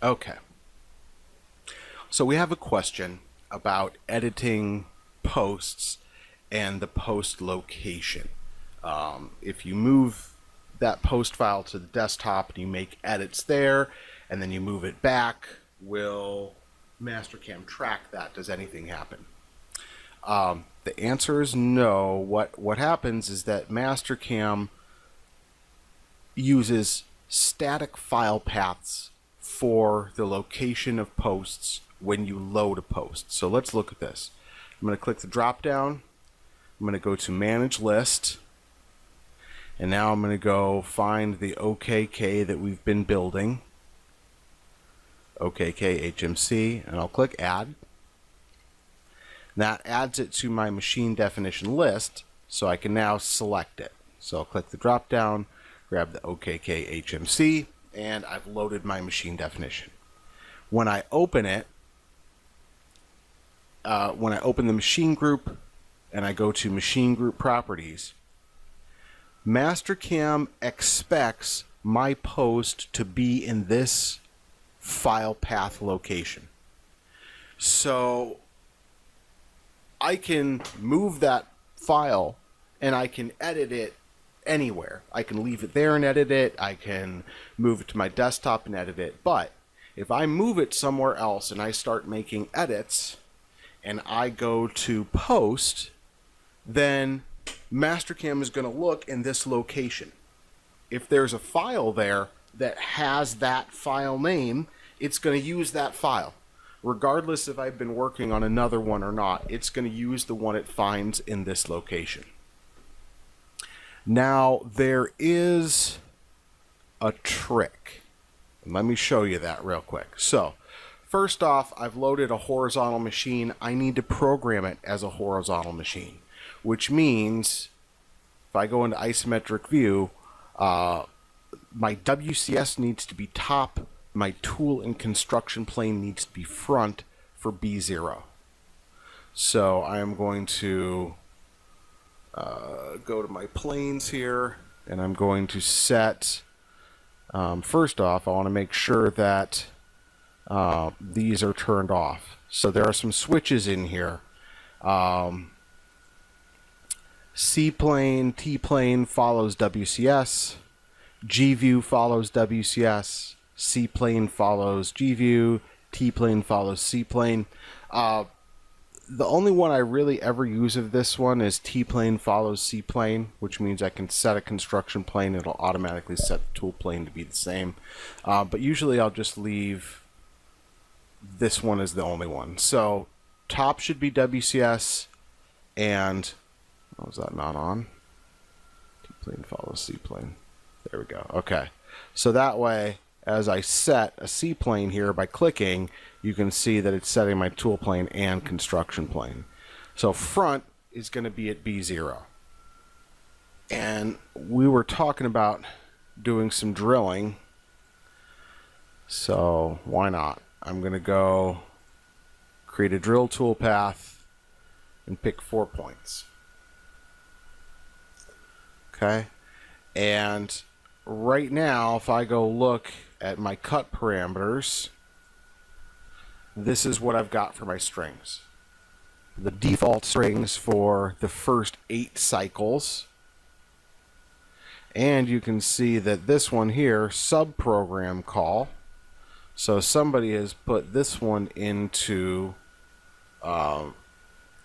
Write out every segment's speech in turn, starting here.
Okay, so we have a question about editing posts and the post location. If you move that post file to the desktop and you make edits there and then you move it back, will Mastercam track that? Does anything happen? The answer is no. What happens is that Mastercam uses static file paths for the location of posts when you load a post. So let's look at this. I'm going to click the drop down. I'm going to go to Manage List. And now I'm going to go find the OKK that we've been building. OKK HMC. And I'll click Add. That adds it to my machine definition list, so I can now select it. So I'll click the drop down, grab the OKK HMC, and I've loaded my machine definition. When I open it, when I open the machine group and I go to machine group properties, Mastercam expects my post to be in this file path location. So I can move that file and I can edit it anywhere. I can leave it there and edit it. I can move it to my desktop and edit it. But if I move it somewhere else and I start making edits and I go to post, then Mastercam is going to look in this location. If there's a file there that has that file name, it's going to use that file. Regardless if I've been working on another one or not, it's going to use the one it finds in this location. Now, there is a trick. Let me show you that real quick. So, first off, I've loaded a horizontal machine. I need to program it as a horizontal machine, which means if I go into isometric view, my WCS needs to be top. My tool and construction plane needs to be front for B0. So I am going to go to my planes here, and I'm going to set, first off, I want to make sure that these are turned off. So there are some switches in here. C plane, T plane follows WCS, G view follows WCS, C plane follows G view, T plane follows C plane. The only one I really ever use of this one is T plane follows C plane, which means I can set a construction plane. It'll automatically set the tool plane to be the same. But usually I'll just leave this one as the only one. So top should be WCS, and was that not on? T plane follows C plane. There we go. Okay. So that way, as I set a C plane here by clicking, you can see that it's setting my tool plane and construction plane. So front is going to be at B0. And we were talking about doing some drilling. So why not? I'm going to go create a drill tool path and pick 4 points. Okay. And right now, if I go look at my cut parameters, this is what I've got for my strings. The default strings for the first 8 cycles. And you can see that this one here, subprogram call. So somebody has put this one into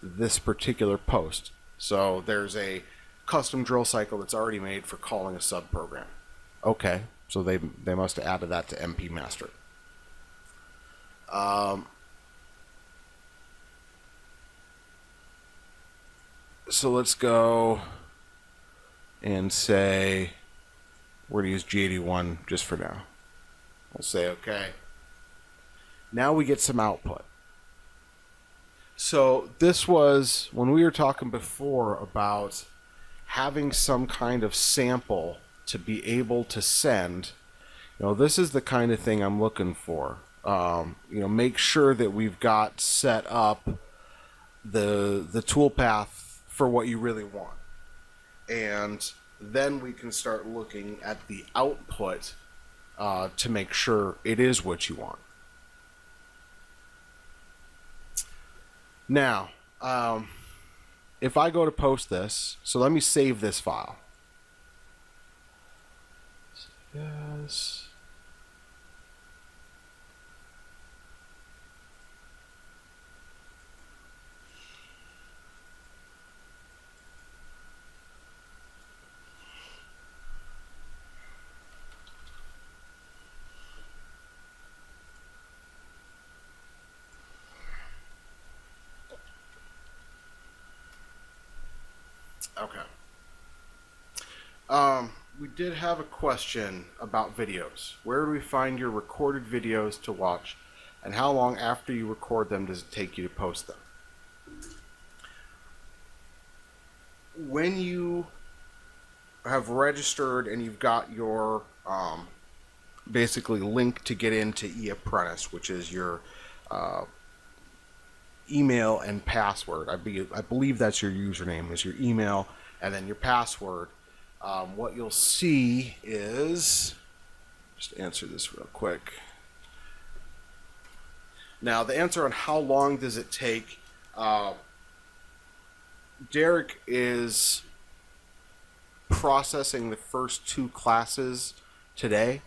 this particular post. So there's a custom drill cycle that's already made for calling a subprogram. Okay, so they must have added that to MP Master. So let's go and say we're going to use G81 just for now. We'll say okay. Now we get some output. So this was when we were talking before about having some kind of sample to be able to send. You know, this is the kind of thing I'm looking for. You know, make sure that we've got set up the toolpath for what you really want, and then we can start looking at the output to make sure it is what you want. Now, if I go to post this, so let me save this file. Yes. Okay. We did have a question about videos. Where do we find your recorded videos to watch, and how long after you record them does it take you to post them? When you have registered and you've got your basically link to get into eApprentice, which is your email and password. I believe that's your username, is your email and then your password. What you'll see is, just answer this real quick. Now, the answer on how long does it take, Derek is processing the first 2 classes today.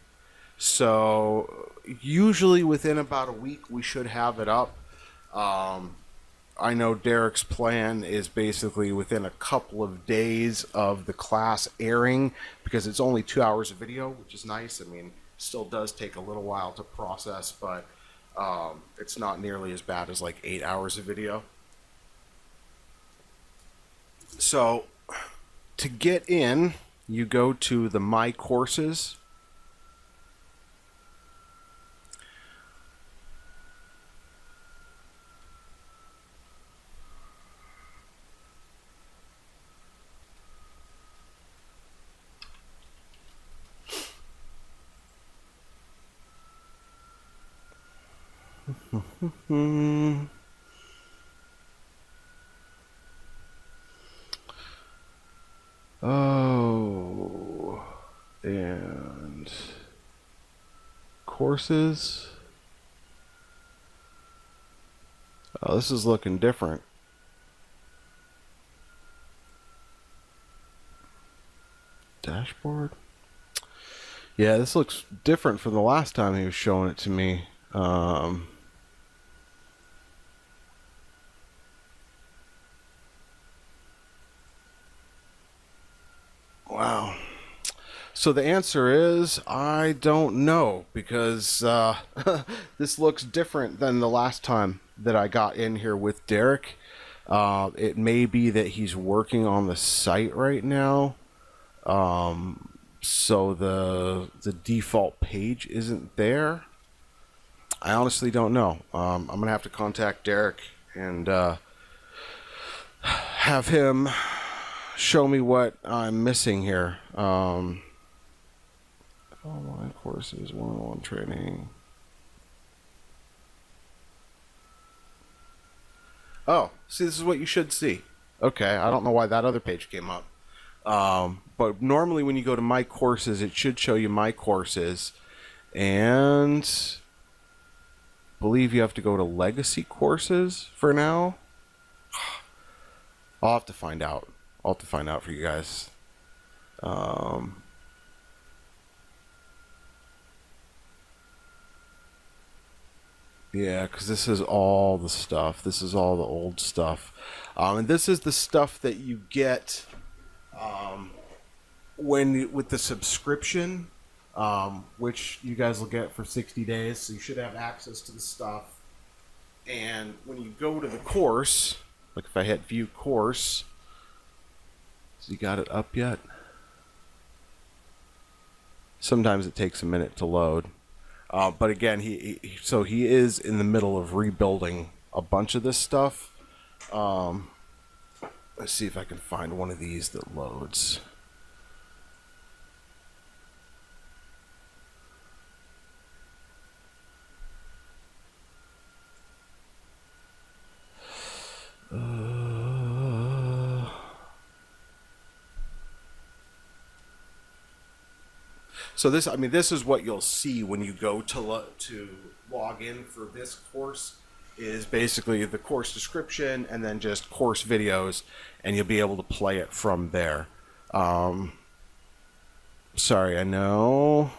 So usually within about a week we should have it up. I know Derek's plan is basically within a couple of days of the class airing, because it's only 2 hours of video, which is nice. I mean, still does take a little while to process, but it's not nearly as bad as like 8 hours of video. So to get in, you go to the My Courses. Oh, and courses. Oh, this is looking different. Dashboard. Yeah, this looks different from the last time he was showing it to me. Wow. So the answer is, I don't know, because this looks different than the last time that I got in here with Derek. It may be that he's working on the site right now. So the default page isn't there. I honestly don't know. I'm going to have to contact Derek and have him show me what I'm missing here. Online courses, one-on-one training. Oh, see, this is what you should see. Okay, I don't know why that other page came up. But normally when you go to My Courses, it should show you My Courses. And I believe you have to go to Legacy Courses for now. I'll have to find out. I'll have to find out for you guys. Yeah, because this is all the stuff. This is all the old stuff. And this is the stuff that you get with the subscription, which you guys will get for 60 days. So you should have access to the stuff. And when you go to the course, like if I hit View Course, so you got it up yet? Sometimes it takes a minute to load. But again, he is in the middle of rebuilding a bunch of this stuff. Let's see if I can find one of these that loads. So this, I mean, this is what you'll see when you go to log in for this course, is basically the course description and then just course videos, and you'll be able to play it from there. Sorry, I know.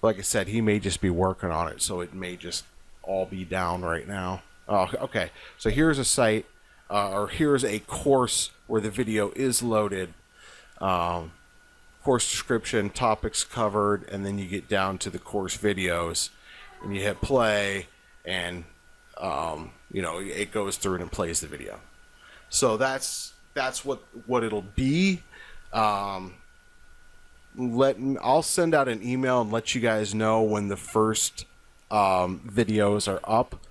Like I said, he may just be working on it, so it may just all be down right now. Oh, okay. So here's a site, or here's a course where the video is loaded. Course description, topics covered, and then you get down to the course videos, and you hit play, and it goes through and it plays the video. So that's what it'll be. I'll send out an email and let you guys know when the first videos are up.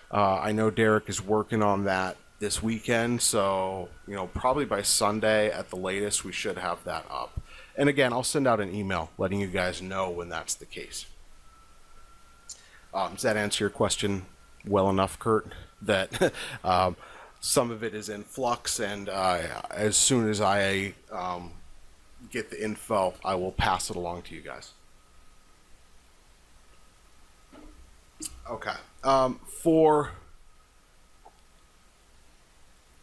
I know Derek is working on that this weekend, so probably by Sunday at the latest we should have that up. And again, I'll send out an email letting you guys know when that's the case. Does that answer your question well enough, Kurt? That some of it is in flux, and as soon as I get the info, I will pass it along to you guys. Okay. For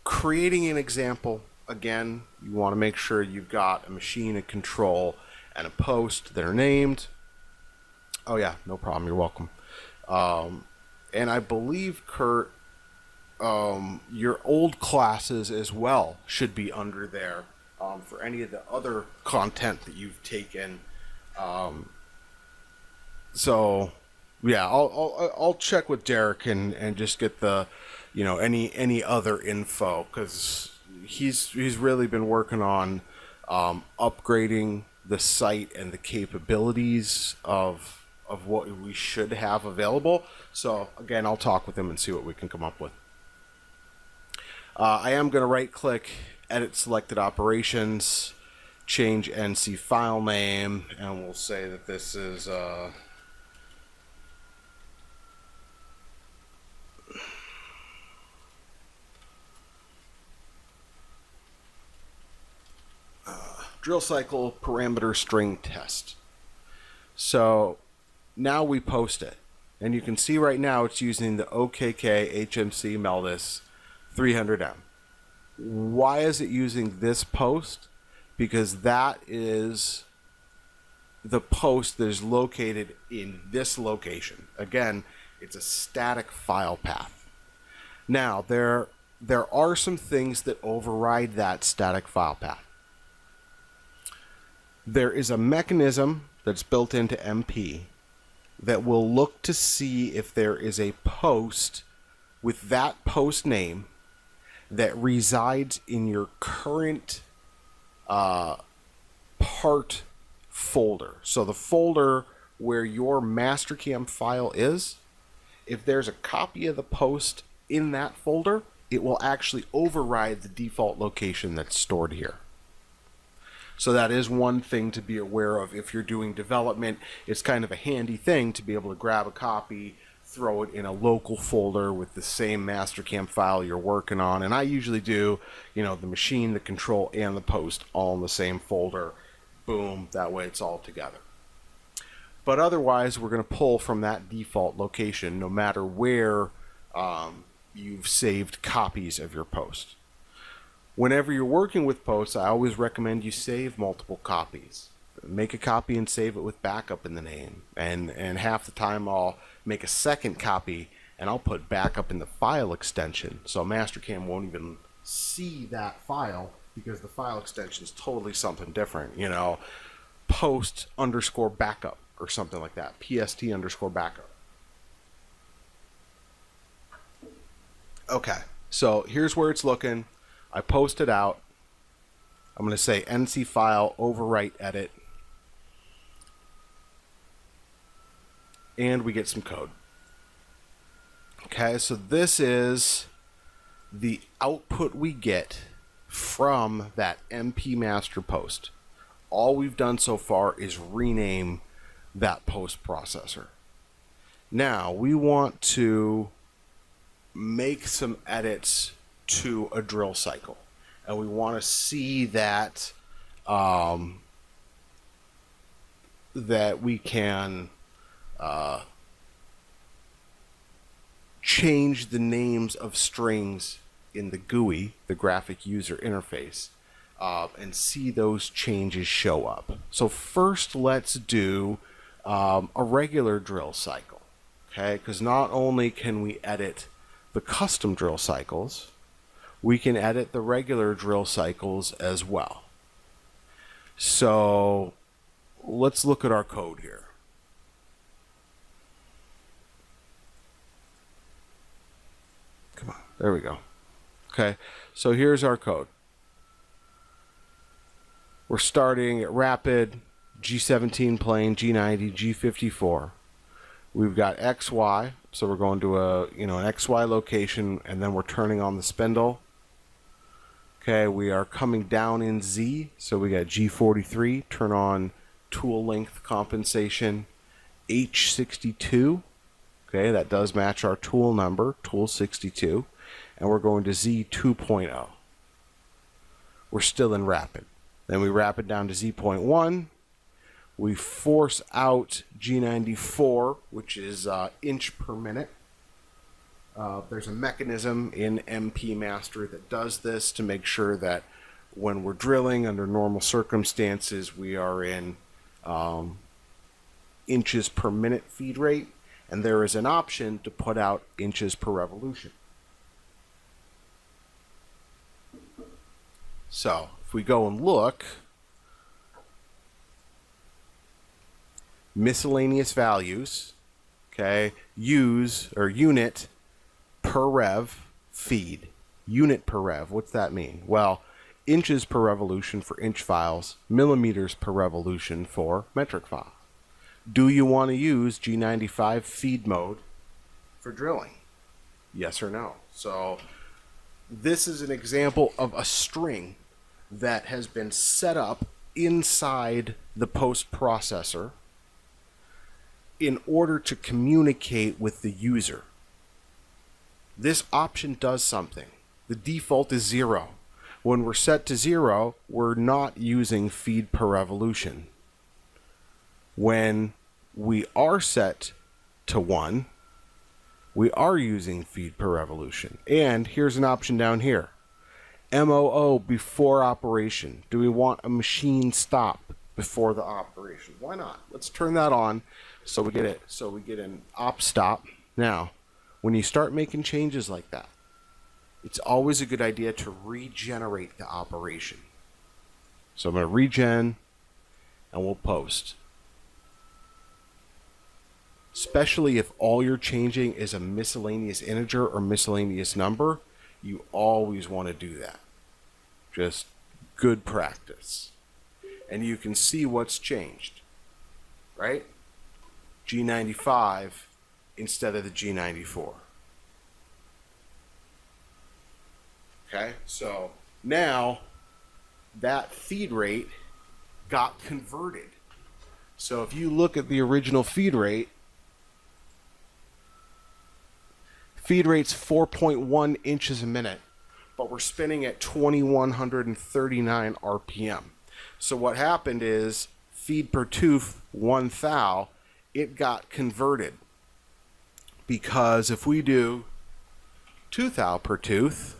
creating an example, again, you want to make sure you've got a machine, a control, and a post that are named. Oh yeah, no problem. You're welcome. And I believe, Kurt, your old classes as well should be under there for any of the other content that you've taken. So yeah, I'll check with Derek and just get the any other info, because he's really been working on upgrading the site and the capabilities of what we should have available. So again, I'll talk with him and see what we can come up with. I am going to right click, edit selected operations, change NC file name, and we'll say that this is drill cycle parameter string test. So now we post it, and you can see right now it's using the OKK HMC Meldis 300M. Why is it using this post? Because that is the post that is located in this location. Again, it's a static file path. Now there are some things that override that static file path. There is a mechanism that's built into MP that will look to see if there is a post with that post name that resides in your current part folder. So the folder where your Mastercam file is, if there's a copy of the post in that folder, it will actually override the default location that's stored here. So that is one thing to be aware of if you're doing development. It's kind of a handy thing to be able to grab a copy, throw it in a local folder with the same Mastercam file you're working on. And I usually do, the machine, the control, and the post all in the same folder. Boom, that way it's all together. But otherwise, we're going to pull from that default location no matter where you've saved copies of your post. Whenever you're working with posts, I always recommend you save multiple copies. Make a copy and save it with backup in the name. And half the time I'll make a second copy and I'll put backup in the file extension. So Mastercam won't even see that file because the file extension is totally something different. Post _ backup or something like that. PST _ backup. Okay, so here's where it's looking. I post it out. I'm going to say NC file overwrite edit, and we get some code. Okay, so this is the output we get from that MP master post. All we've done so far is rename that post processor. Now we want to make some edits to a drill cycle, and we want to see that that we can change the names of strings in the GUI, the graphic user interface, and see those changes show up. So first let's do a regular drill cycle, okay? Because not only can we edit the custom drill cycles, we can edit the regular drill cycles as well. So let's look at our code here. Come on, there we go. Okay, so here's our code. We're starting at rapid, G17 plane, G90, G54. We've got XY, so we're going to an XY location, and then we're turning on the spindle. Okay, we are coming down in Z, so we got G43, turn on tool length compensation, H62. Okay, that does match our tool number, tool 62, and we're going to Z 2.0. We're still in rapid. Then we rapid down to Z.1. We force out G94, which is inch per minute. There's a mechanism in MP Master that does this to make sure that when we're drilling under normal circumstances, we are in inches per minute feed rate, and there is an option to put out inches per revolution. So if we go and look, miscellaneous values, okay, use or unit per rev feed. Unit per rev, what's that mean? Well, inches per revolution for inch files, millimeters per revolution for metric files. Do you want to use G95 feed mode for drilling? Yes or no? So this is an example of a string that has been set up inside the post processor in order to communicate with the user. This option does something. The default is 0. When we're set to 0, we're not using feed per revolution. When we are set to 1, we are using feed per revolution. And here's an option down here. MOO before operation. Do we want a machine stop before the operation? Why not? Let's turn that on so we get it. So we get an op stop. Now, when you start making changes like that, it's always a good idea to regenerate the operation. So I'm going to regen and we'll post. Especially if all you're changing is a miscellaneous integer or miscellaneous number, you always want to do that. Just good practice. And you can see what's changed, right? G95 instead of the G94. Okay, so now that feed rate got converted. So if you look at the original feed rate's 4.1 inches a minute, but we're spinning at 2139 RPM. So what happened is feed per tooth 1 thou, it got converted. Because if we do 2 thou per tooth,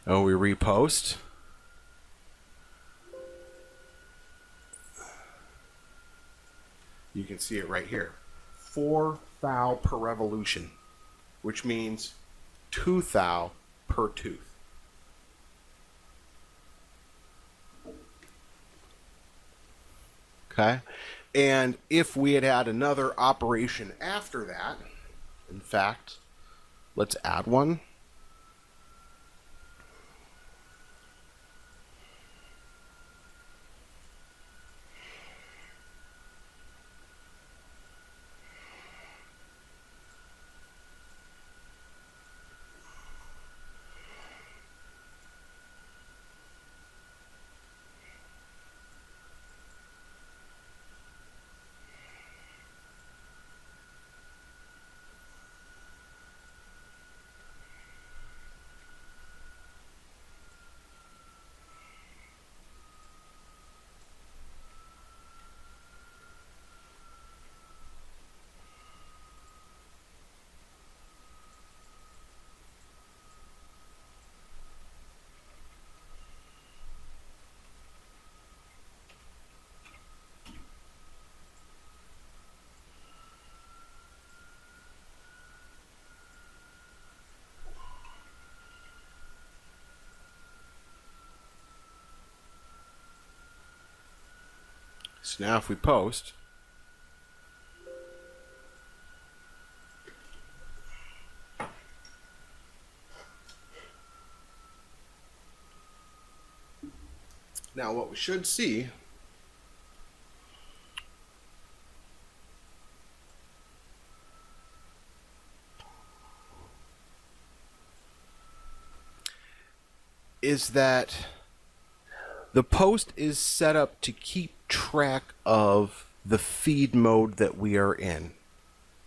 and we repost, you can see it right here. 4 thou per revolution, which means 2 thou per tooth. Okay? And if we had had another operation after that, in fact, let's add one. So now if we post, now what we should see is that the post is set up to keep track of the feed mode that we are in,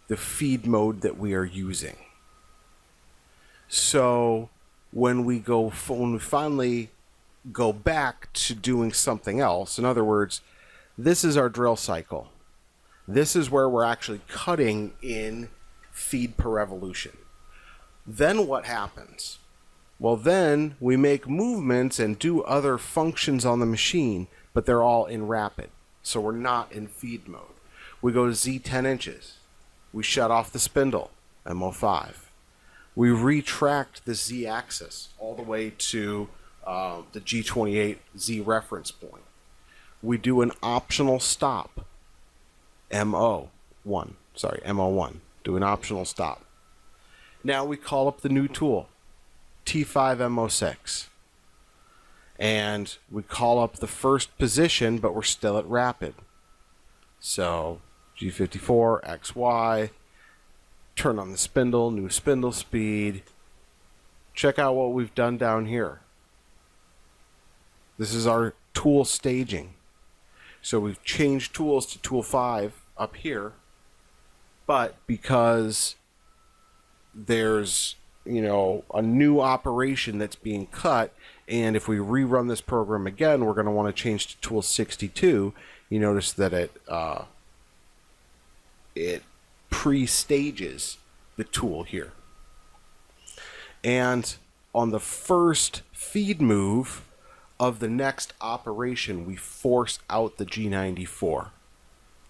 the feed mode that we are using. So when we finally go back to doing something else, in other words, this is our drill cycle. This is where we're actually cutting in feed per revolution. Then what happens? Well, then we make movements and do other functions on the machine, but they're all in rapid. So we're not in feed mode. We go to Z 10 inches. We shut off the spindle, MO5. We retract the Z axis all the way to the G28 Z reference point. We do an optional stop, MO1. Do an optional stop. Now we call up the new tool, T5 MO6. And we call up the first position, but we're still at rapid. So G54, XY, turn on the spindle, new spindle speed. Check out what we've done down here. This is our tool staging. So we've changed tools to tool 5 up here, but because there's a new operation that's being cut, and if we rerun this program again, we're going to want to change to tool 62. You notice that it pre-stages the tool here. And on the first feed move of the next operation, we force out the G94.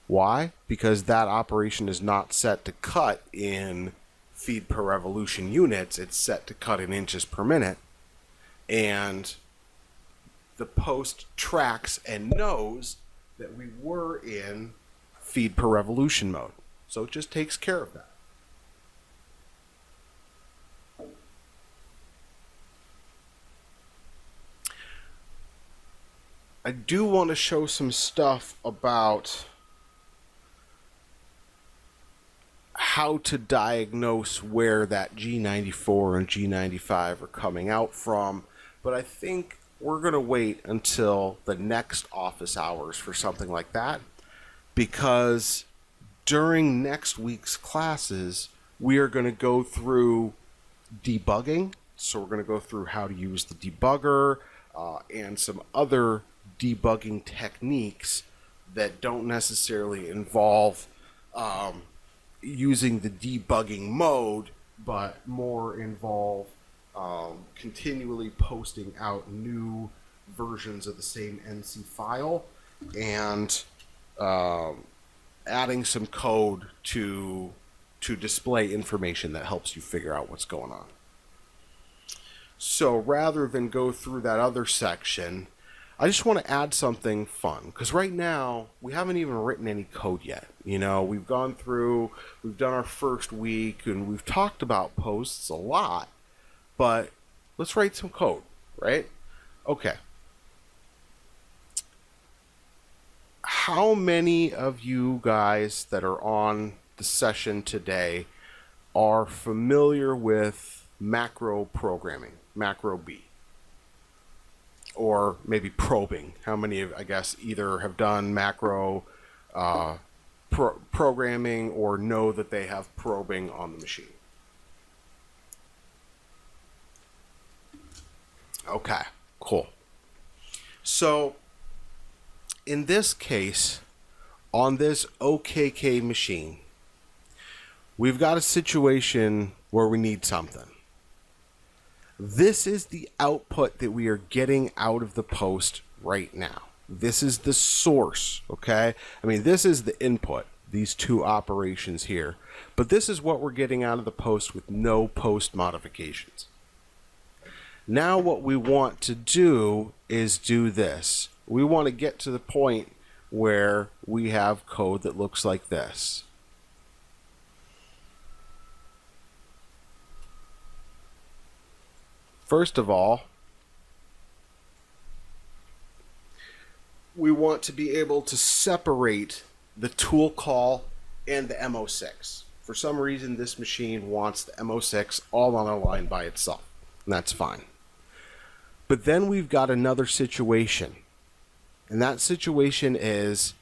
Why? Because that operation is not set to cut in feed per revolution units, it's set to cut in inches per minute, and the post tracks and knows that we were in feed per revolution mode. So it just takes care of that. I do want to show some stuff about how to diagnose where that G94 and G95 are coming out from, but I think we're going to wait until the next office hours for something like that, because during next week's classes we are going to go through debugging. So we're going to go through how to use the debugger and some other debugging techniques that don't necessarily involve using the debugging mode, but more involve continually posting out new versions of the same NC file and adding some code to display information that helps you figure out what's going on. So rather than go through that other section, I just want to add something fun, because right now we haven't even written any code yet. We've gone through, we've done our first week, and we've talked about posts a lot, but let's write some code, right? Okay. How many of you guys that are on the session today are familiar with macro programming, macro B? Or maybe probing? How many of, I guess, either have done macro programming or know that they have probing on the machine? Okay, cool. So in this case, on this OKK machine, we've got a situation where we need something. This is the output that we are getting out of the post right now. This is the source, okay? I mean, this is the input, these two operations here. But this is what we're getting out of the post with no post modifications. Now what we want to do is do this. We want to get to the point where we have code that looks like this. First of all, we want to be able to separate the tool call and the MO6. For some reason, this machine wants the MO6 all on a line by itself, and that's fine. But then we've got another situation, and that situation is,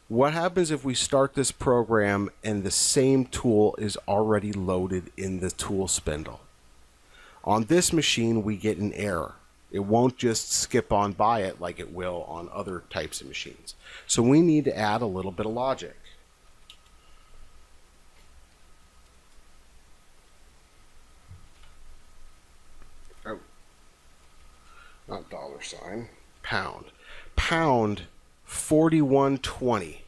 what happens if we start this program and the same tool is already loaded in the tool spindle? On this machine, we get an error. It won't just skip on by it like it will on other types of machines. So we need to add a little bit of logic. Oh, not $, pound. Pound 4120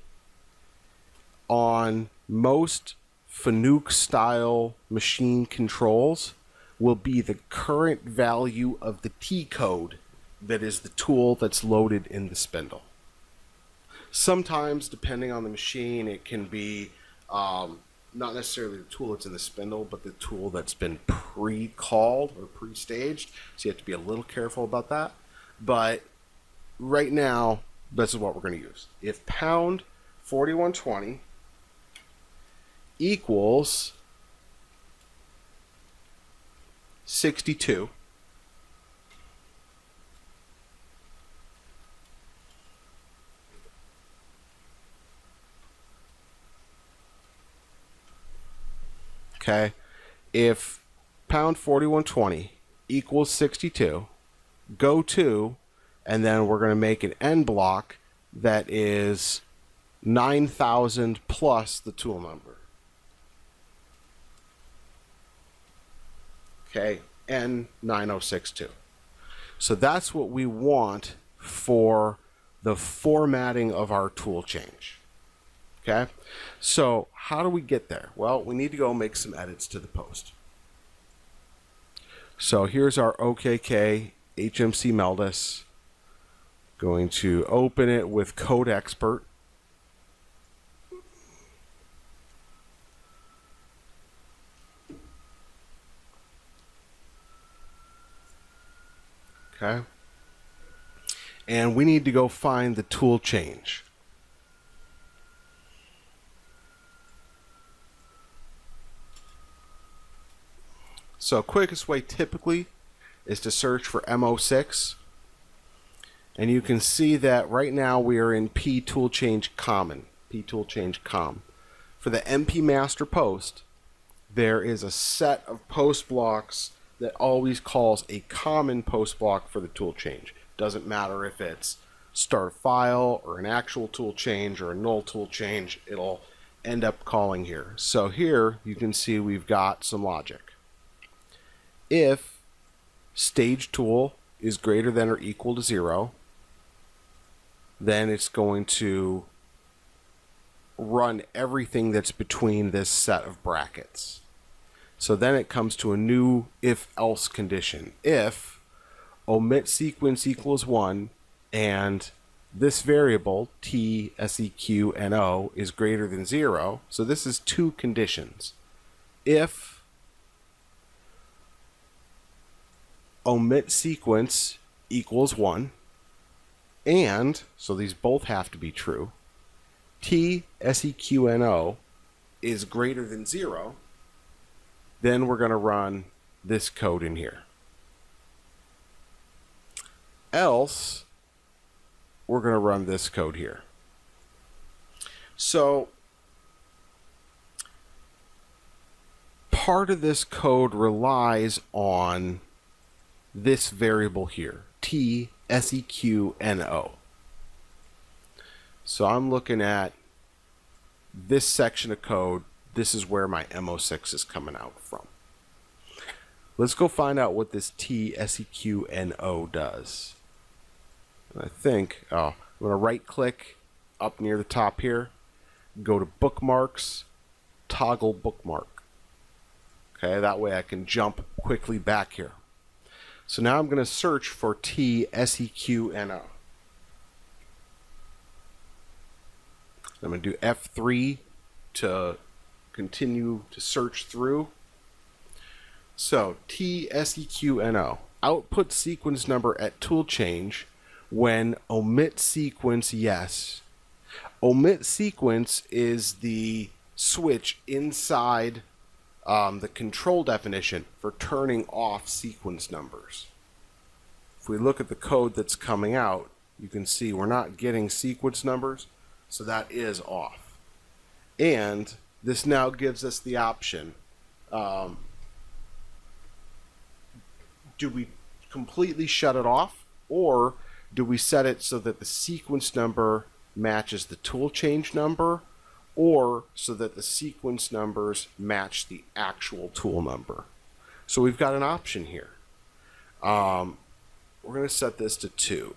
on most Fanuc style machine controls will be the current value of the T code that is the tool that's loaded in the spindle. Sometimes, depending on the machine, it can be not necessarily the tool that's in the spindle, but the tool that's been pre-called or pre-staged. So you have to be a little careful about that. But right now, this is what we're going to use. If pound 4120 equals 62, okay, if pound 4120 equals 62, go to, and then we're going to make an end block that is 9,000 plus the tool number. Okay, N9062. So that's what we want for the formatting of our tool change. Okay, so how do we get there? Well, we need to go make some edits to the post. So here's our OKK HMC Meldus. Going to open it with Code Expert. Okay. And we need to go find the tool change. So quickest way typically is to search for MO6. And you can see that right now we are in P tool change common, P tool change com. For the MP master post, there is a set of post blocks that always calls a common post block for the tool change. Doesn't matter if it's start file or an actual tool change or a null tool change, it'll end up calling here. So here you can see we've got some logic. If stage tool is greater than or equal to 0, then it's going to run everything that's between this set of brackets. So then it comes to a new if-else condition. If omit sequence equals 1 and this variable t seqno is greater than 0, so this is two conditions. If omit sequence equals 1 and, so these both have to be true, t seqno is greater than 0, then we're going to run this code in here. Else, we're going to run this code here. So part of this code relies on this variable here, t seqno. So I'm looking at this section of code. This is where my MO6 is coming out from. Let's go find out what this t seqno does. I think, I'm going to right click up near the top here, go to bookmarks, toggle bookmark. Okay, that way I can jump quickly back here. So now I'm going to search for t seqno. I'm going to do F3 to continue to search through. So TSEQNO, output sequence number at tool change when omit sequence yes. Omit sequence is the switch inside the control definition for turning off sequence numbers. If we look at the code that's coming out, you can see we're not getting sequence numbers, so that is off. And this now gives us the option. Do we completely shut it off, or do we set it so that the sequence number matches the tool change number, or so that the sequence numbers match the actual tool number? So we've got an option here. We're going to set this to 2.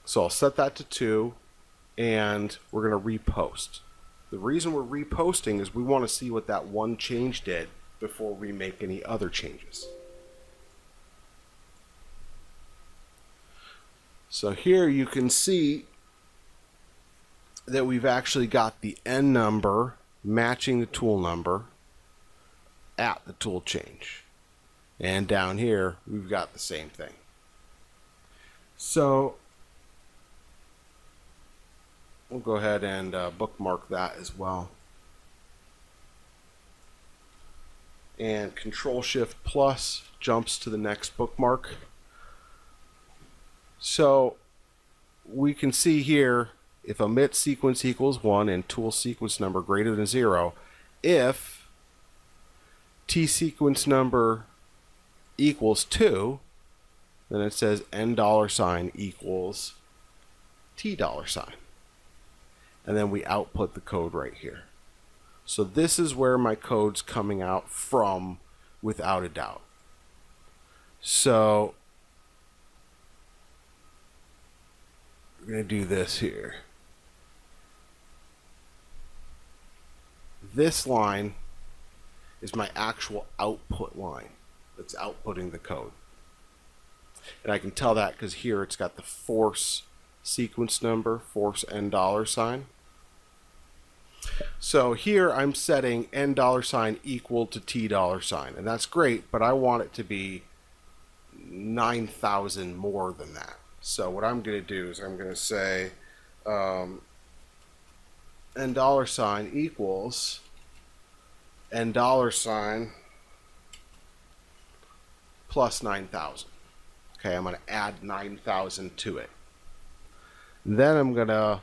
So I'll set that to 2, and we're going to repost. The reason we're reposting is we want to see what that one change did before we make any other changes. So here you can see that we've actually got the N number matching the tool number at the tool change. And down here, we've got the same thing. So we'll go ahead and bookmark that as well. And Control-Shift+ jumps to the next bookmark. So we can see here, if omit sequence equals 1 and tool sequence number greater than 0, if T sequence number equals 2, then it says N $ equals T $. And then we output the code right here. So this is where my code's coming out from, without a doubt. So we're going to do this here. This line is my actual output line that's outputting the code. And I can tell that because here it's got the force sequence number, force N $. So here I'm setting N $ equal to T $, and that's great, but I want it to be 9,000 more than that. So what I'm going to do is I'm going to say N $ equals N $ plus 9,000. Okay, I'm going to add 9,000 to it. Then I'm going to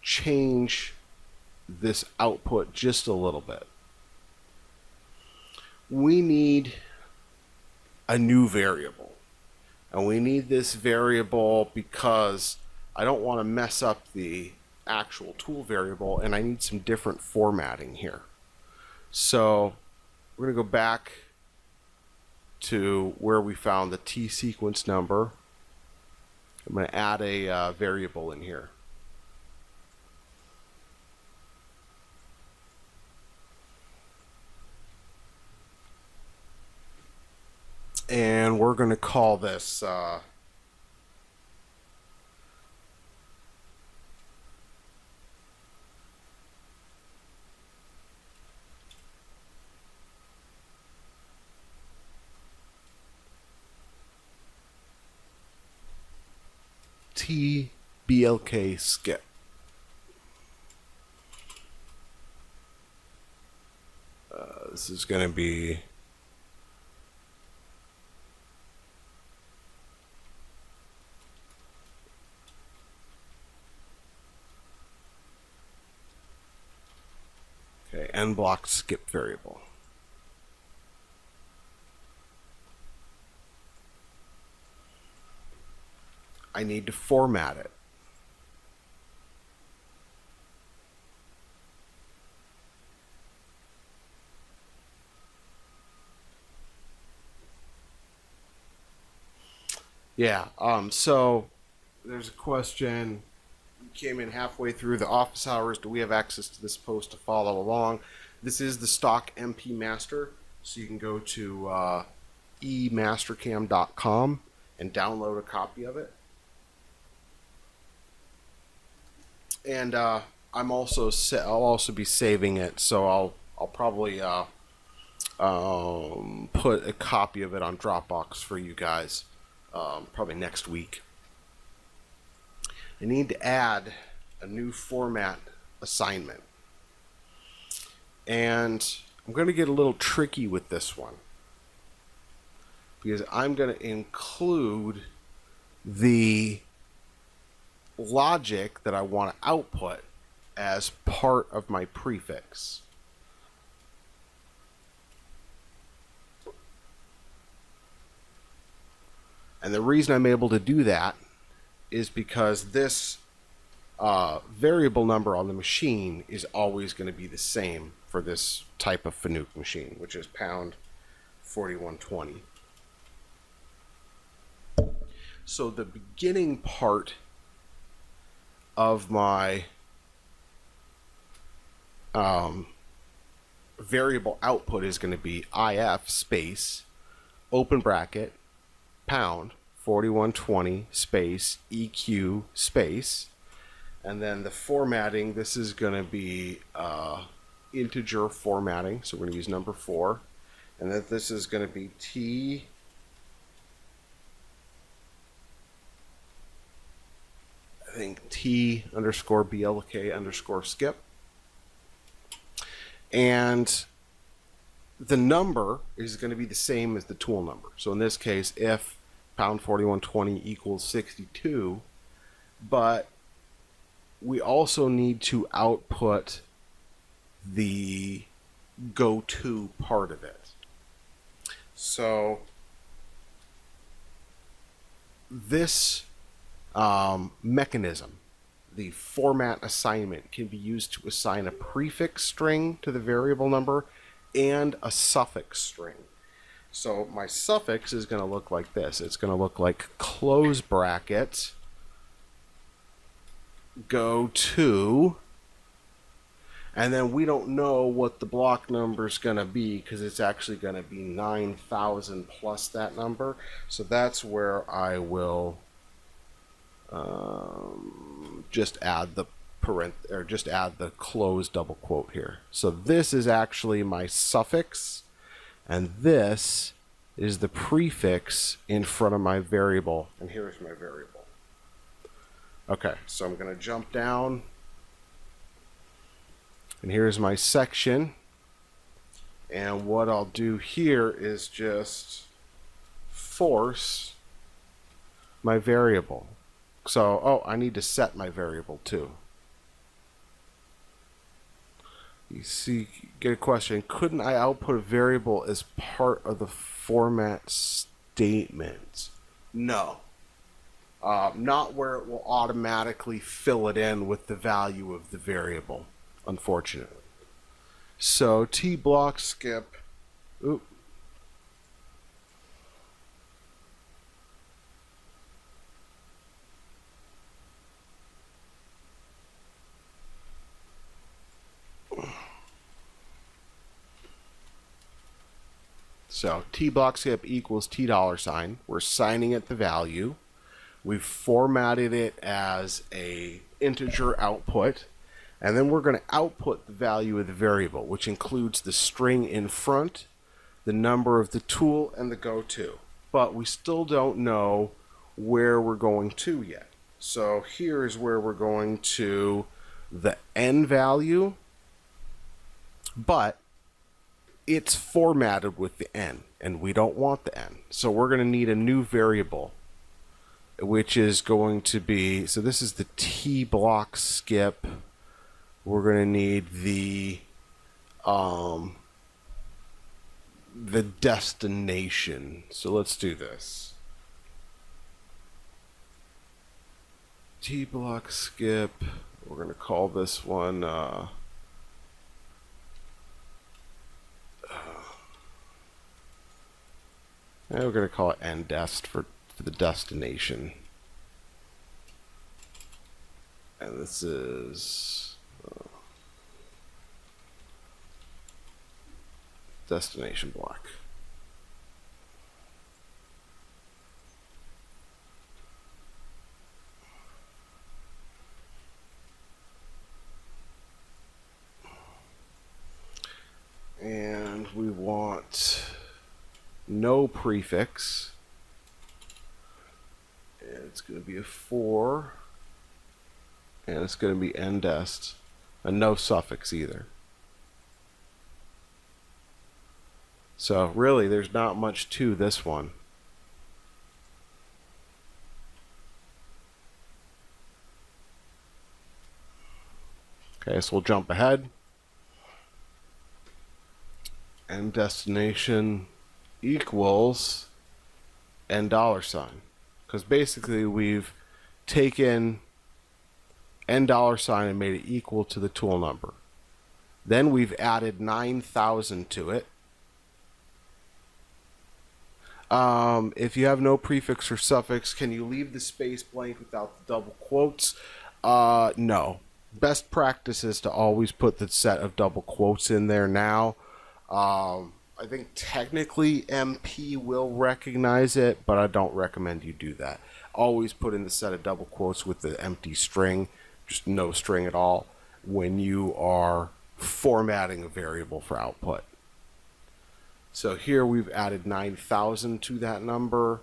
change this output just a little bit. We need a new variable, and we need this variable because I don't want to mess up the actual tool variable, and I need some different formatting here. So we're going to go back to where we found the T sequence number. I'm going to add a variable in here. And we're going to call this TBLK skip. This is going to be N block skip variable. I need to format it. Yeah, so there's a question. You came in halfway through the office hours. Do we have access to this post to follow along? This is the stock MP Master, so you can go to emastercam.com and download a copy of it. And I'll also be saving it, so I'll probably put a copy of it on Dropbox for you guys, probably next week. I need to add a new format assignment, and I'm going to get a little tricky with this one because I'm going to include the logic that I want to output as part of my prefix. And the reason I'm able to do that is because this variable number on the machine is always going to be the same for this type of Fanuc machine, which is pound 4120. So the beginning part of my variable output is going to be if space open bracket pound 4120 space EQ space, and then the formatting, this is going to be integer formatting, so we're going to use number 4, and then this is going to be T underscore BLK underscore skip, and the number is going to be the same as the tool number. So in this case, if pound 4120 equals 62, but we also need to output the go-to part of it. So this mechanism, the format assignment, can be used to assign a prefix string to the variable number and a suffix string. So my suffix is going to look like this. It's going to look like close bracket go to, and then we don't know what the block number is going to be because it's actually going to be 9,000 plus that number. So that's where I will just add the close double quote here. So this is actually my suffix, and this is the prefix in front of my variable, and here's my variable. Okay, so I'm going to jump down, and here's my section, and what I'll do here is just force my variable. So, I need to set my variable too. You see, get a question. Couldn't I output a variable as part of the format statement? No. Not where it will automatically fill it in with the value of the variable, unfortunately. So T block skip. Oop. So T block skip equals T $. We're assigning it the value. We've formatted it as a integer output, and then we're going to output the value of the variable, which includes the string in front, the number of the tool, and the go-to. But we still don't know where we're going to yet. So here is where we're going to the N value, but it's formatted with the N, and we don't want the N. So we're going to need a new variable, which is going to be, so this is the T block skip. We're going to need the destination. So let's do this. T block skip. We're going to call this one we're going to call it ndest for the destination. And this is destination block. no prefix, and it's going to be a 4, and it's going to be endest, and no suffix either. So really, there's not much to this one. Okay, so we'll jump ahead. End destination equals $, because basically we've taken $, and made it equal to the tool number. Then we've added 9,000 to it. If you have no prefix or suffix, can you leave the space blank without the double quotes? No. Best practice is to always put the set of double quotes in there now. I think technically MP will recognize it, but I don't recommend you do that. Always put in the set of double quotes with the empty string, just no string at all, when you are formatting a variable for output. So here we've added 9,000 to that number,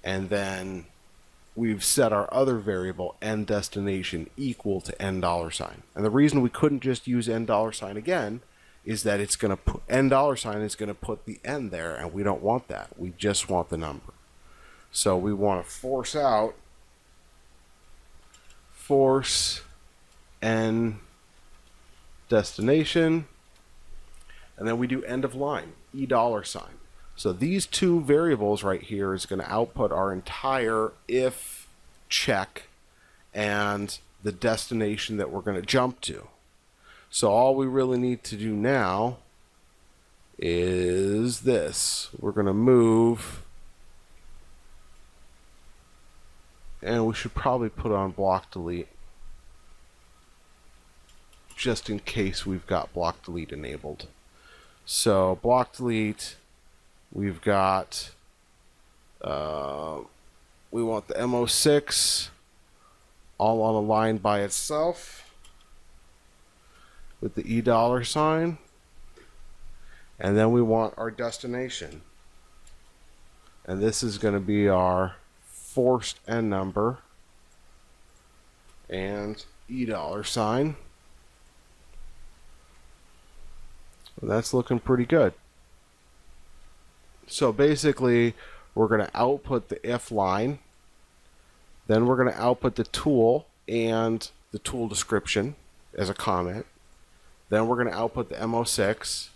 and then we've set our other variable end destination equal to $. And the reason we couldn't just use $, again, is that it's going to put $, is going to put the n there, and we don't want that. We just want the number. So we want to force n destination, and then we do end of line, $. So these two variables right here is going to output our entire if check and the destination that we're going to jump to. So all we really need to do now is this. We're going to move, and we should probably put on block delete just in case we've got block delete enabled. So block delete, we've got, we want the M06 all on a line by itself with the $, and then we want our destination, and this is going to be our forced n number and $. That's looking pretty good. So basically, we're going to output the if line, then we're going to output the tool and the tool description as a comment, then we're going to output the M06,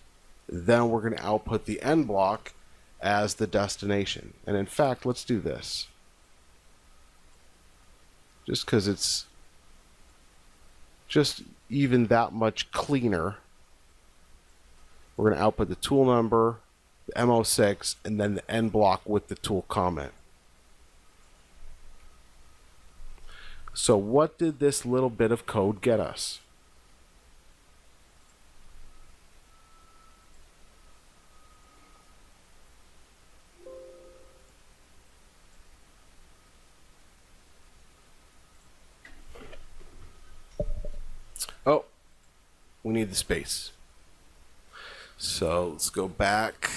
then we're going to output the end block as the destination. And in fact, let's do this. Just because it's just even that much cleaner. We're going to output the tool number, the M06, and then the end block with the tool comment. So what did this little bit of code get us? Oh, we need the space. So let's go back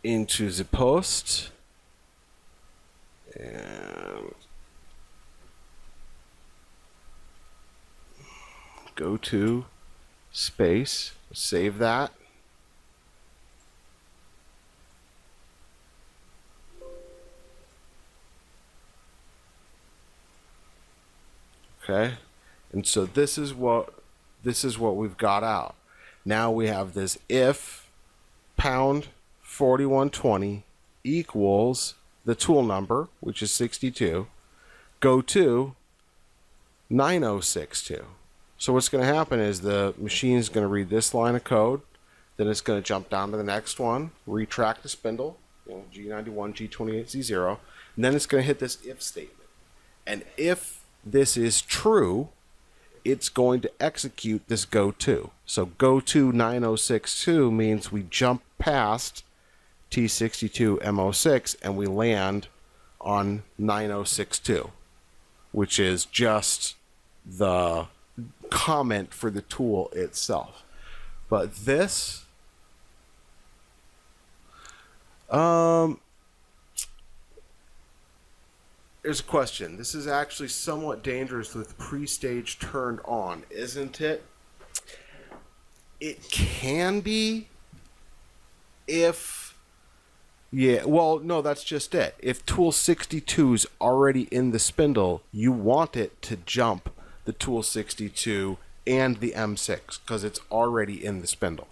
into the post and go to space, save that. Okay, and so this is what we've got out. Now we have this if pound 4120 equals the tool number, which is 62, go to 9062. So what's going to happen is the machine is going to read this line of code, then it's going to jump down to the next one, retract the spindle, G91, G28Z0, and then it's going to hit this if statement. And if this is true, it's going to execute this go to. So go to 9062 means we jump past T62 M06 and we land on 9062, which is just the comment for the tool itself. But this Um, Here's a question. This is actually somewhat dangerous with pre-stage turned on, isn't it? It can be if... Yeah, well, no, that's just it. If tool 62 is already in the spindle, you want it to jump the tool 62 and the M6 because it's already in the spindle.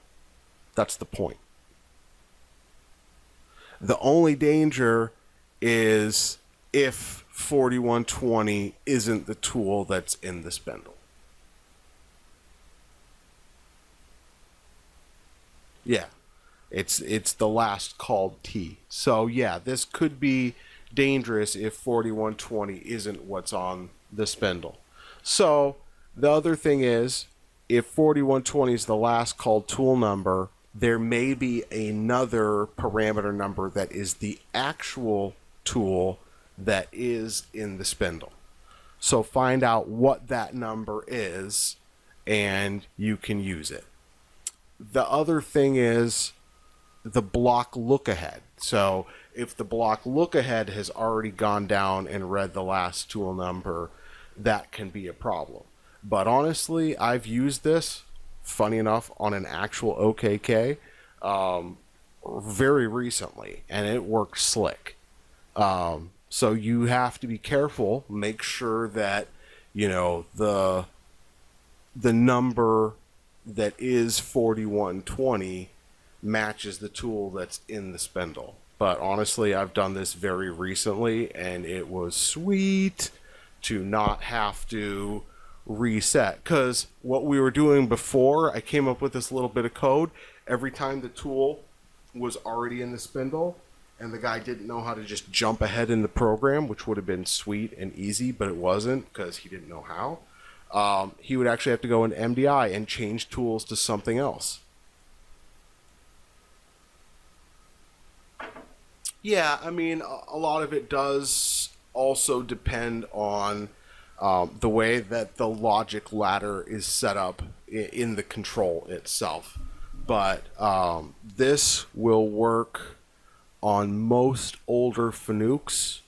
That's the point. The only danger is if 4120 isn't the tool that's in the spindle. Yeah, it's the last called T. So yeah, this could be dangerous if 4120 isn't what's on the spindle. So the other thing is, if 4120 is the last called tool number, there may be another parameter number that is the actual tool that is in the spindle. So find out what that number is and you can use it. The other thing is the block look ahead. So if the block look ahead has already gone down and read the last tool number, that can be a problem. But honestly, I've used this, funny enough, on an actual OKK very recently, and it worked slick. So you have to be careful, make sure that, you know, the number that is 4120 matches the tool that's in the spindle. But honestly, I've done this very recently, and it was sweet to not have to reset. Because what we were doing before, I came up with this little bit of code. Every time the tool was already in the spindle, and the guy didn't know how to just jump ahead in the program, which would have been sweet and easy, but it wasn't because he didn't know how. He would actually have to go into MDI and change tools to something else. Yeah, I mean, a lot of it does also depend on the way that the logic ladder is set up in the control itself. But this will work on most older Fanucs.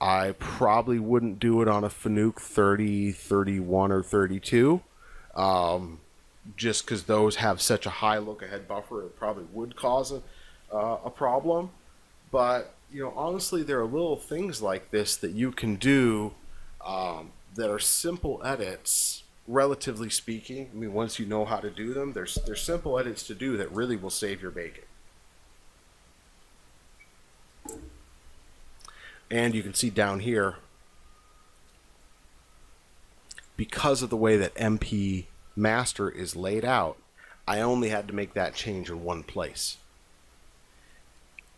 I probably wouldn't do it on a Fanuc 30, 31, or 32. Just because those have such a high look-ahead buffer, it probably would cause a problem. But, you know, honestly, there are little things like this that you can do that are simple edits, relatively speaking. I mean, once you know how to do them, there's simple edits to do that really will save your bacon. And you can see down here, because of the way that MP Master is laid out, I only had to make that change in one place.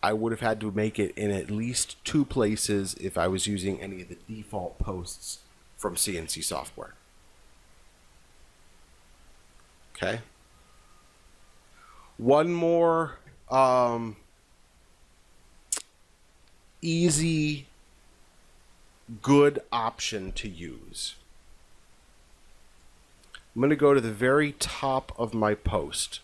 I would have had to make it in at least 2 places if I was using any of the default posts from CNC software. Okay. One more easy, good option to use. I'm going to go to the very top of my post.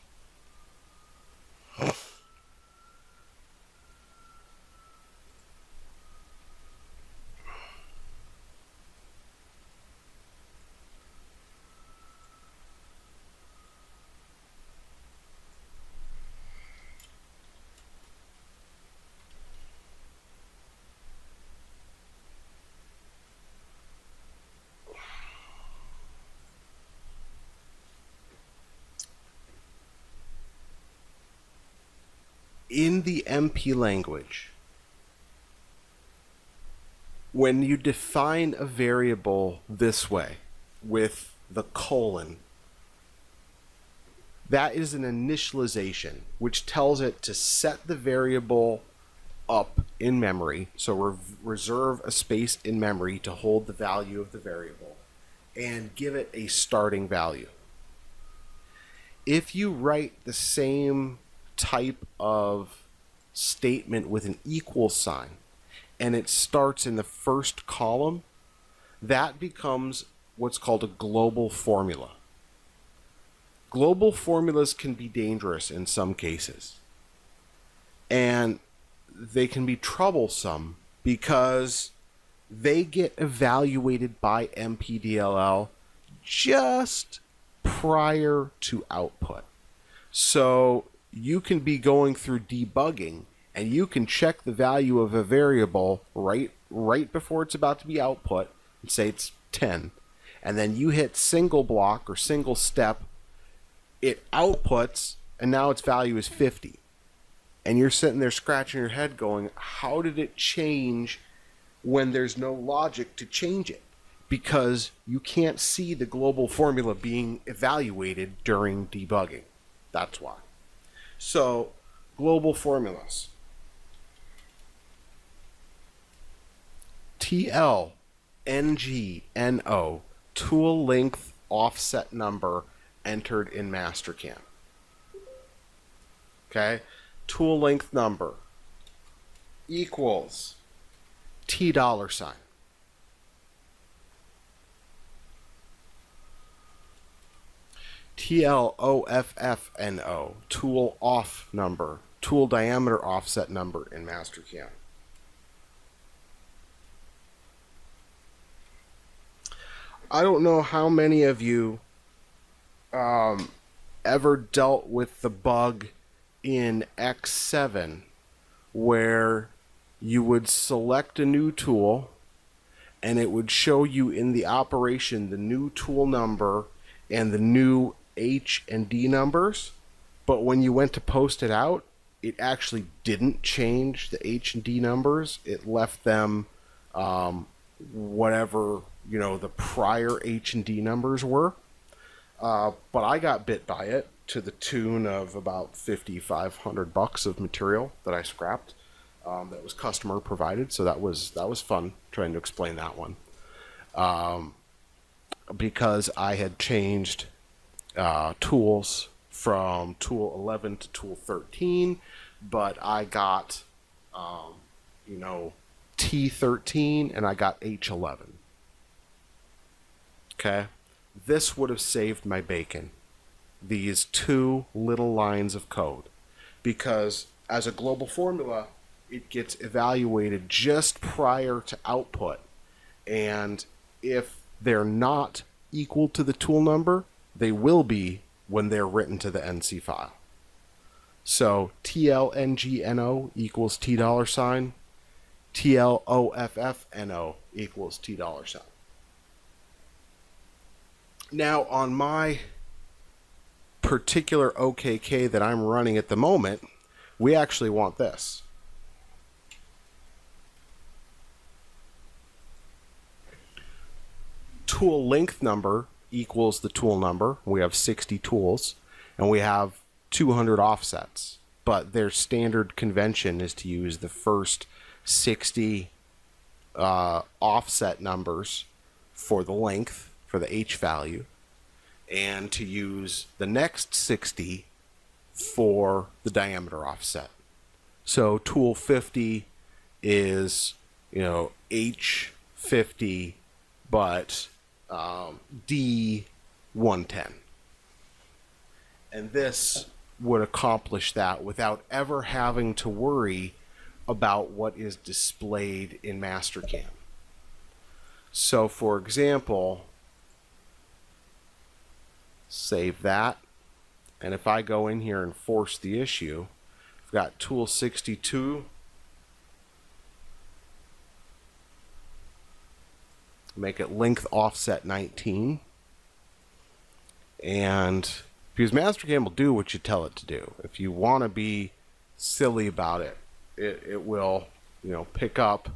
In the MP language, when you define a variable this way with the colon, that is an initialization, which tells it to set the variable up in memory, so reserve a space in memory to hold the value of the variable, and give it a starting value. If you write the same type of statement with an equal sign and it starts in the first column, that becomes what's called a global formula. Global formulas can be dangerous in some cases, and they can be troublesome because they get evaluated by MPDLL just prior to output. So you can be going through debugging and you can check the value of a variable right before it's about to be output and say it's 10. And then you hit single block or single step, it outputs, and now its value is 50. And you're sitting there scratching your head going, how did it change when there's no logic to change it? Because you can't see the global formula being evaluated during debugging. That's why. So, global formulas. TL, NG, NO, tool length offset number entered in Mastercam. Okay? Tool length number equals $T $. TLOFFNO, tool off number, tool diameter offset number in Mastercam. I don't know how many of you ever dealt with the bug in X7 where you would select a new tool and it would show you in the operation the new tool number and the new H and D numbers, but when you went to post it out, it actually didn't change the H and D numbers. It left them whatever, the prior H and D numbers were. But I got bit by it to the tune of about $5,500 of material that I scrapped. That was customer provided, so that was fun trying to explain that one. Because I had changed tools from tool 11 to tool 13, but I got T13 and I got H11. Okay, this would have saved my bacon, these two little lines of code, because as a global formula it gets evaluated just prior to output, and if they're not equal to the tool number, they will be when they're written to the NC file. So TLNGNO equals $T $, TLOFFNO equals $T $. Now on my particular OKK that I'm running at the moment, we actually want this. Tool length number equals the tool number. We have 60 tools and we have 200 offsets, but their standard convention is to use the first 60 offset numbers for the length, for the H value, and to use the next 60 for the diameter offset. So tool 50 is, H50, but D110. And this would accomplish that without ever having to worry about what is displayed in Mastercam. So for example, save that, and if I go in here and force the issue, I've got tool 62, make it length offset 19, and because Mastercam will do what you tell it to do. If you want to be silly about it, it will, pick up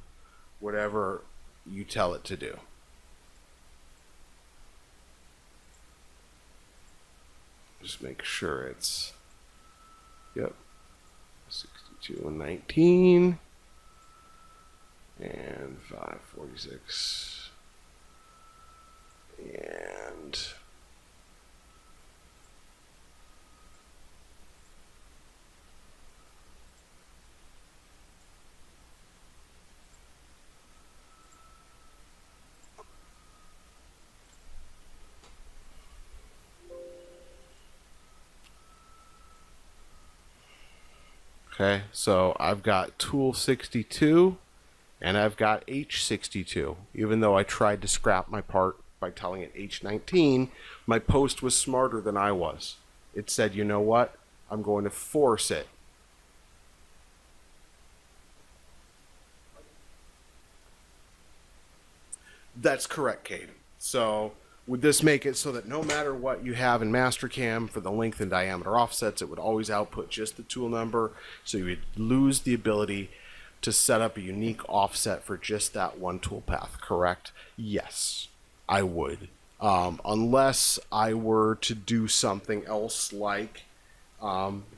whatever you tell it to do. Just make sure it's, 62 and 19, and 546, and Okay, so I've got tool 62 and I've got H62. Even though I tried to scrap my part by telling it H19, my post was smarter than I was. It said, you know what? I'm going to force it. That's correct, Kate. So would this make it so that no matter what you have in Mastercam for the length and diameter offsets, it would always output just the tool number, so you would lose the ability to set up a unique offset for just that one tool path, correct? Yes, I would. Unless I were to do something else like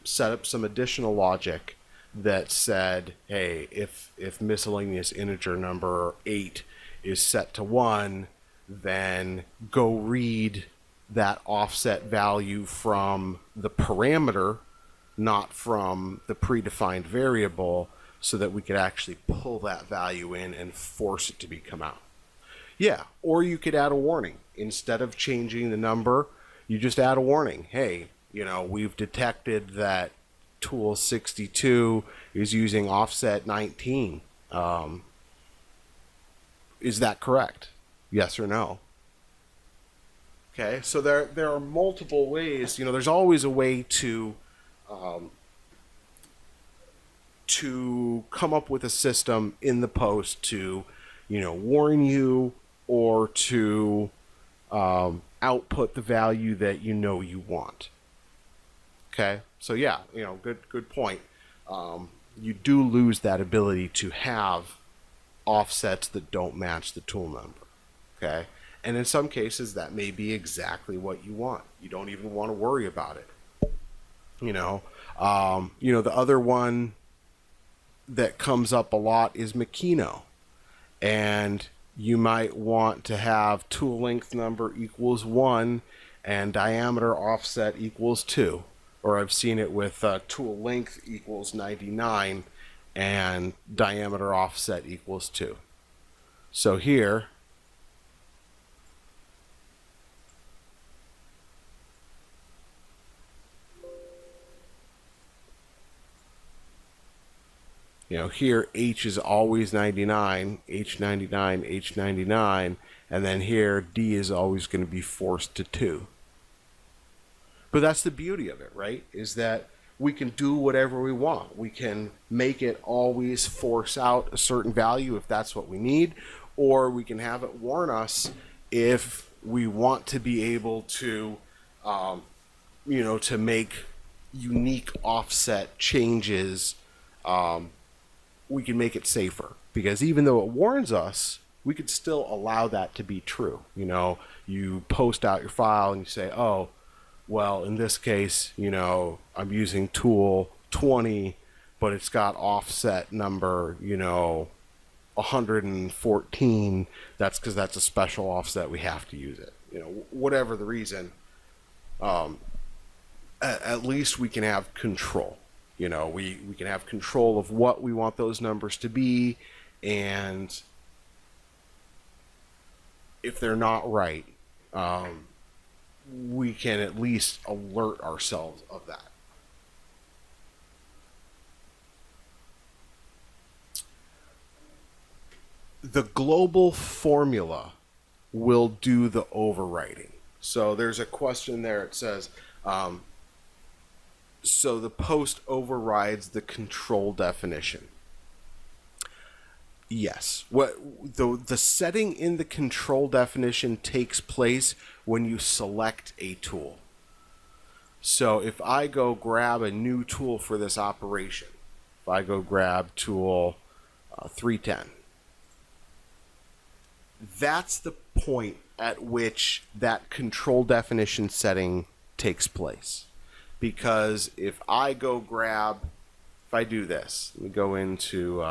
set up some additional logic that said, hey, if miscellaneous integer number 8 is set to 1, then go read that offset value from the parameter, not from the predefined variable, so that we could actually pull that value in and force it to come out. Yeah, or you could add a warning. Instead of changing the number, you just add a warning. Hey, you know, we've detected that tool 62 is using offset 19. Is that correct? Yes or no? Okay, so there are multiple ways. You know, there's always a way to come up with a system in the post to, you know, warn you or to output the value that you know you want. Okay, so yeah, you know, good point. You do lose that ability to have offsets that don't match the tool number. Okay, and in some cases that may be exactly what you want. You don't even want to worry about it. You know, the other one that comes up a lot is Makino, and you might want to have tool length number equals 1 and diameter offset equals 2. Or I've seen it with tool length equals 99 and diameter offset equals 2. So here, you know, here H is always 99, H99, H99, and then here D is always going to be forced to 2. But that's the beauty of it, right? Is that we can do whatever we want. We can make it always force out a certain value if that's what we need, or we can have it warn us if we want to be able to, to make unique offset changes. We can make it safer, because even though it warns us, we could still allow that to be true. You know, you post out your file and you say, oh, well, in this case, you know, I'm using tool 20, but it's got offset number, 114. That's because that's a special offset. We have to use it. You know, whatever the reason, at least we can have control. You know, we can have control of what we want those numbers to be, and if they're not right, we can at least alert ourselves of that. The global formula will do the overwriting. So there's a question there. It says, so the post overrides the control definition. Yes. What the setting in the control definition takes place when you select a tool. So if I go grab a new tool for this operation, if I go grab tool 310, that's the point at which that control definition setting takes place. Because if I go grab, if I do this, let me go into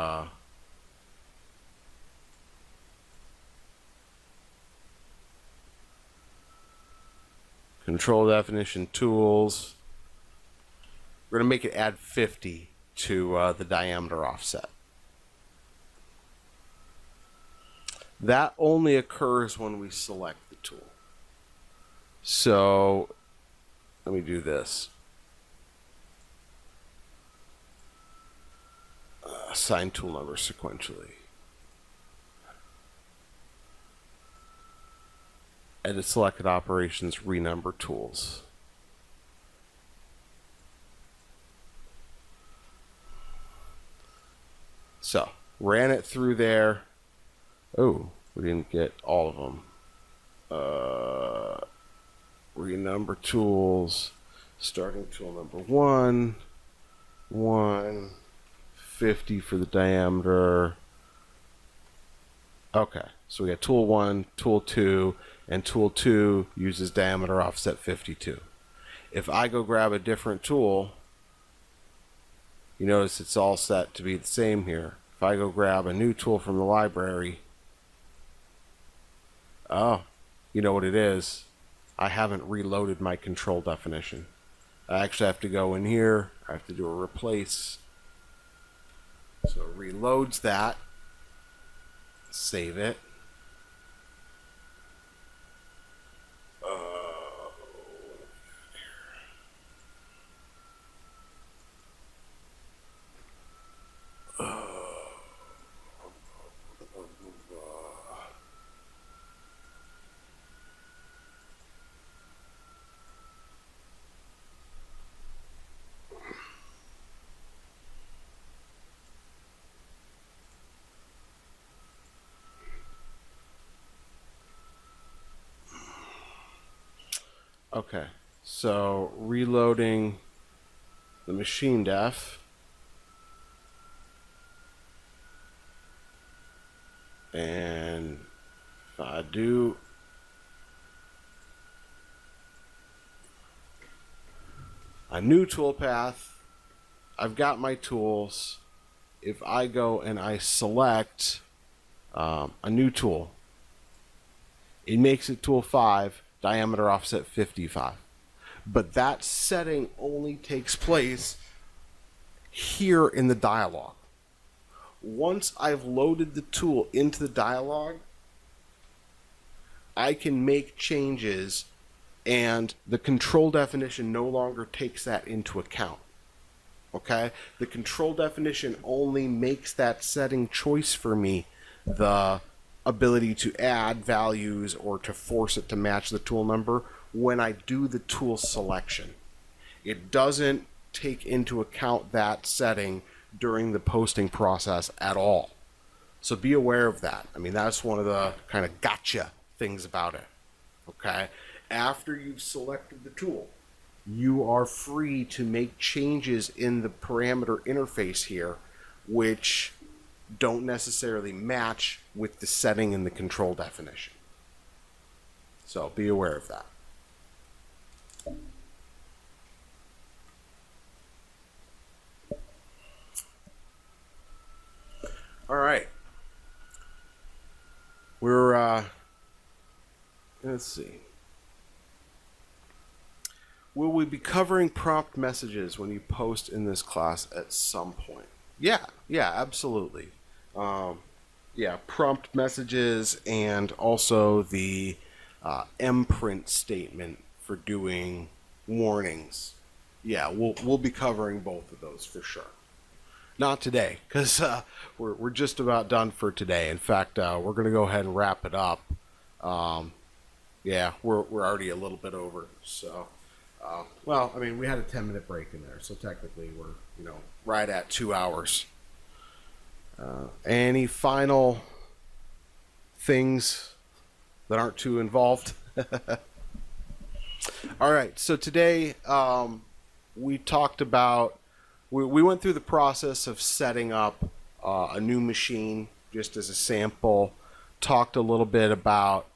control definition tools. We're going to make it add 50 to the diameter offset. That only occurs when we select the tool. So let me do this. Assign tool number sequentially. Edit selected operations, renumber tools. So, ran it through there. Oh, we didn't get all of them. Renumber tools. Starting tool number 1. 150 for the diameter. Okay, so we got tool 1, tool 2, and tool 2 uses diameter offset 52. If I go grab a different tool, you notice it's all set to be the same here. If I go grab a new tool from the library, oh, you know what it is? I haven't reloaded my control definition. I actually have to go in here. I have to do a replace. So it reloads that. Save it. Okay, so reloading the machine def. And if I do a new toolpath, I've got my tools. If I go and I select a new tool, it makes it tool 5, diameter offset 55. But that setting only takes place here in the dialog. Once I've loaded the tool into the dialog, I can make changes and the control definition no longer takes that into account. Okay? The control definition only makes that setting choice for me the ability to add values or to force it to match the tool number when I do the tool selection. It doesn't take into account that setting during the posting process at all. So be aware of that. I mean, that's one of the kind of gotcha things about it. Okay? After you've selected the tool, you are free to make changes in the parameter interface here, which don't necessarily match with the setting in the control definition. So be aware of that. All right. We're, let's see. Will we be covering prompt messages when you post in this class at some point? Yeah, absolutely. Yeah, prompt messages and also the mprint statement for doing warnings. Yeah, we'll be covering both of those for sure. Not today, because we're just about done for today. In fact, we're going to go ahead and wrap it up. Yeah, we're already a little bit over. So, well, I mean, we had a 10-minute break in there, so technically we're right at 2 hours. Any final things that aren't too involved? All right, so today we talked about, we went through the process of setting up a new machine just as a sample, talked a little bit about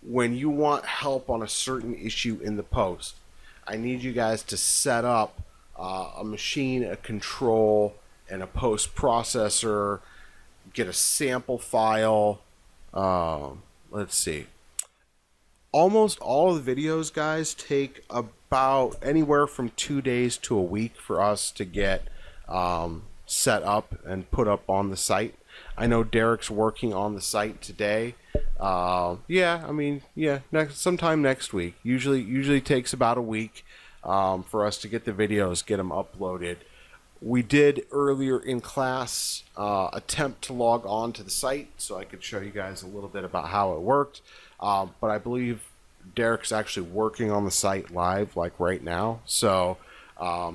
when you want help on a certain issue in the post. I need you guys to set up a machine, a control, and a post processor, get a sample file. Let's see. Almost all of the videos, guys, take about anywhere from 2 days to a week for us to get set up and put up on the site. I know Derek's working on the site today. Yeah, I mean, yeah, sometime next week. Usually takes about a week for us to get the videos, get them uploaded. We did earlier in class attempt to log on to the site so I could show you guys a little bit about how it worked. But I believe Derek's actually working on the site live, like right now. So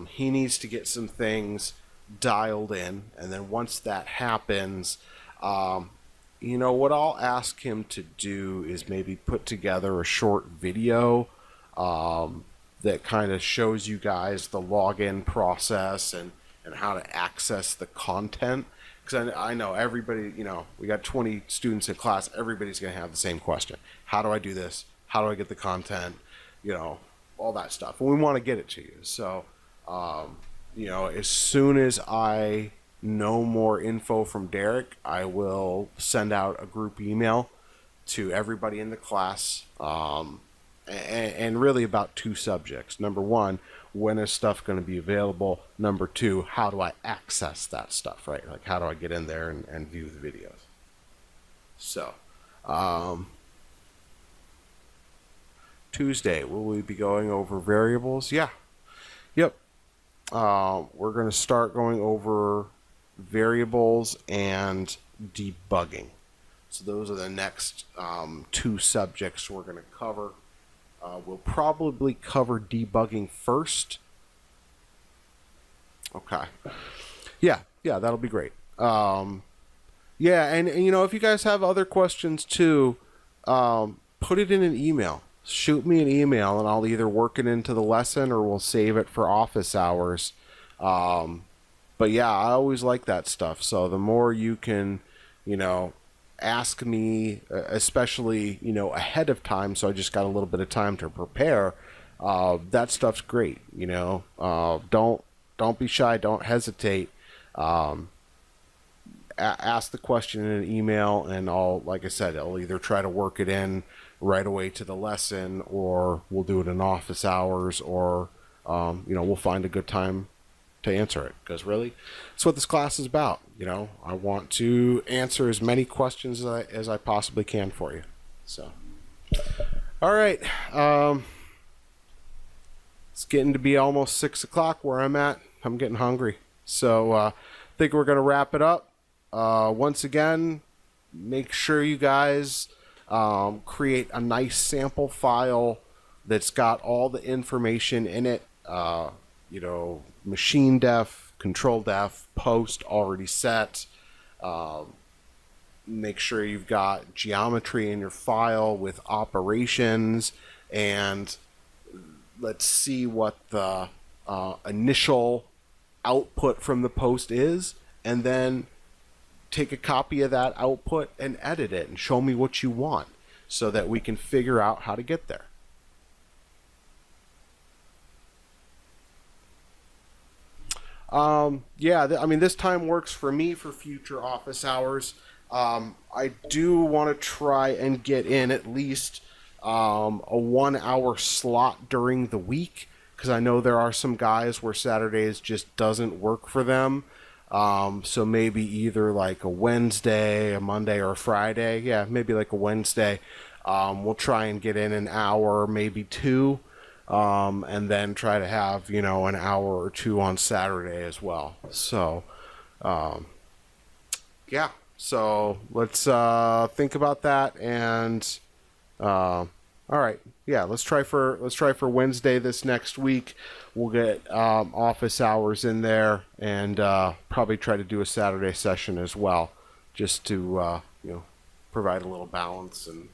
he needs to get some things dialed in. And then once that happens, you know, what I'll ask him to do is maybe put together a short video that kind of shows you guys the login process and how to access the content. Because I know everybody, you know, we got 20 students in class, everybody's going to have the same question. How do I do this? How do I get the content? You know, all that stuff. And we want to get it to you. So, you know, as soon as I know more info from Derek, I will send out a group email to everybody in the class. And really about two subjects. Number one, when is stuff going to be available? Number two, how do I access that stuff, right? Like, how do I get in there and view the videos? So, Tuesday, will we be going over variables? Yeah. Yep. We're going to start going over variables and debugging. So those are the next two subjects we're going to cover. We'll probably cover debugging first. Okay. Yeah, that'll be great. Yeah, and you know, if you guys have other questions too, put it in an email. Shoot me an email, and I'll either work it into the lesson or we'll save it for office hours. But yeah, I always like that stuff. So the more you can, you know, ask me, especially, you know, ahead of time, so I just got a little bit of time to prepare, that stuff's great. You know, don't be shy, don't hesitate. Ask the question in an email, and like I said, I'll either try to work it in right away to the lesson, or we'll do it in office hours, or you know, we'll find a good time to answer it, because really, that's what this class is about. You know, I want to answer as many questions as I possibly can for you. So, all right, it's getting to be almost 6 o'clock where I'm at. I'm getting hungry, so I think we're gonna wrap it up. Once again, make sure you guys create a nice sample file that's got all the information in it. You know, machine def, control def, post already set. Make sure you've got geometry in your file with operations, and let's see what the initial output from the post is, and then take a copy of that output and edit it and show me what you want so that we can figure out how to get there. Yeah, I mean, this time works for me for future office hours. I do want to try and get in at least a 1 hour slot during the week, because I know there are some guys where Saturdays just doesn't work for them. So maybe either like a Wednesday, a Monday, or a Friday. Yeah, maybe like a Wednesday. We'll try and get in an hour, maybe two. And then try to have, you know, an hour or two on Saturday as well. So, yeah. So let's think about that. And all right, yeah. Let's try for Wednesday this next week. We'll get office hours in there, and probably try to do a Saturday session as well, just to you know, provide a little balance and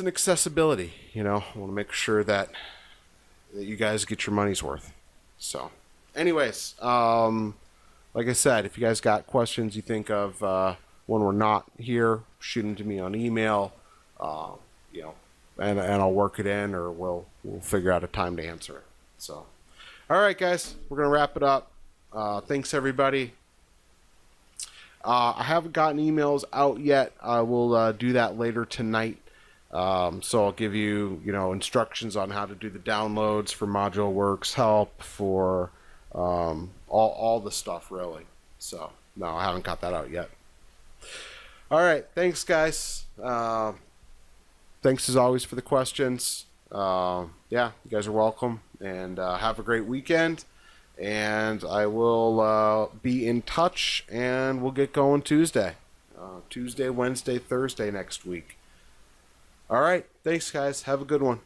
accessibility. You know, I want to make sure that you guys get your money's worth. So, anyways, like I said, if you guys got questions you think of when we're not here, shoot them to me on email. You know, and I'll work it in, or we'll figure out a time to answer it. So, all right, guys, we're gonna wrap it up. Thanks, everybody. I haven't gotten emails out yet. I will do that later tonight. So I'll give you, you know, instructions on how to do the downloads for Module Works help, for all the stuff, really. So, no, I haven't got that out yet. All right, thanks, guys. Thanks as always for the questions. Yeah, you guys are welcome, and have a great weekend. And I will be in touch, and we'll get going Tuesday. Tuesday, Wednesday, Thursday next week. All right. Thanks, guys. Have a good one.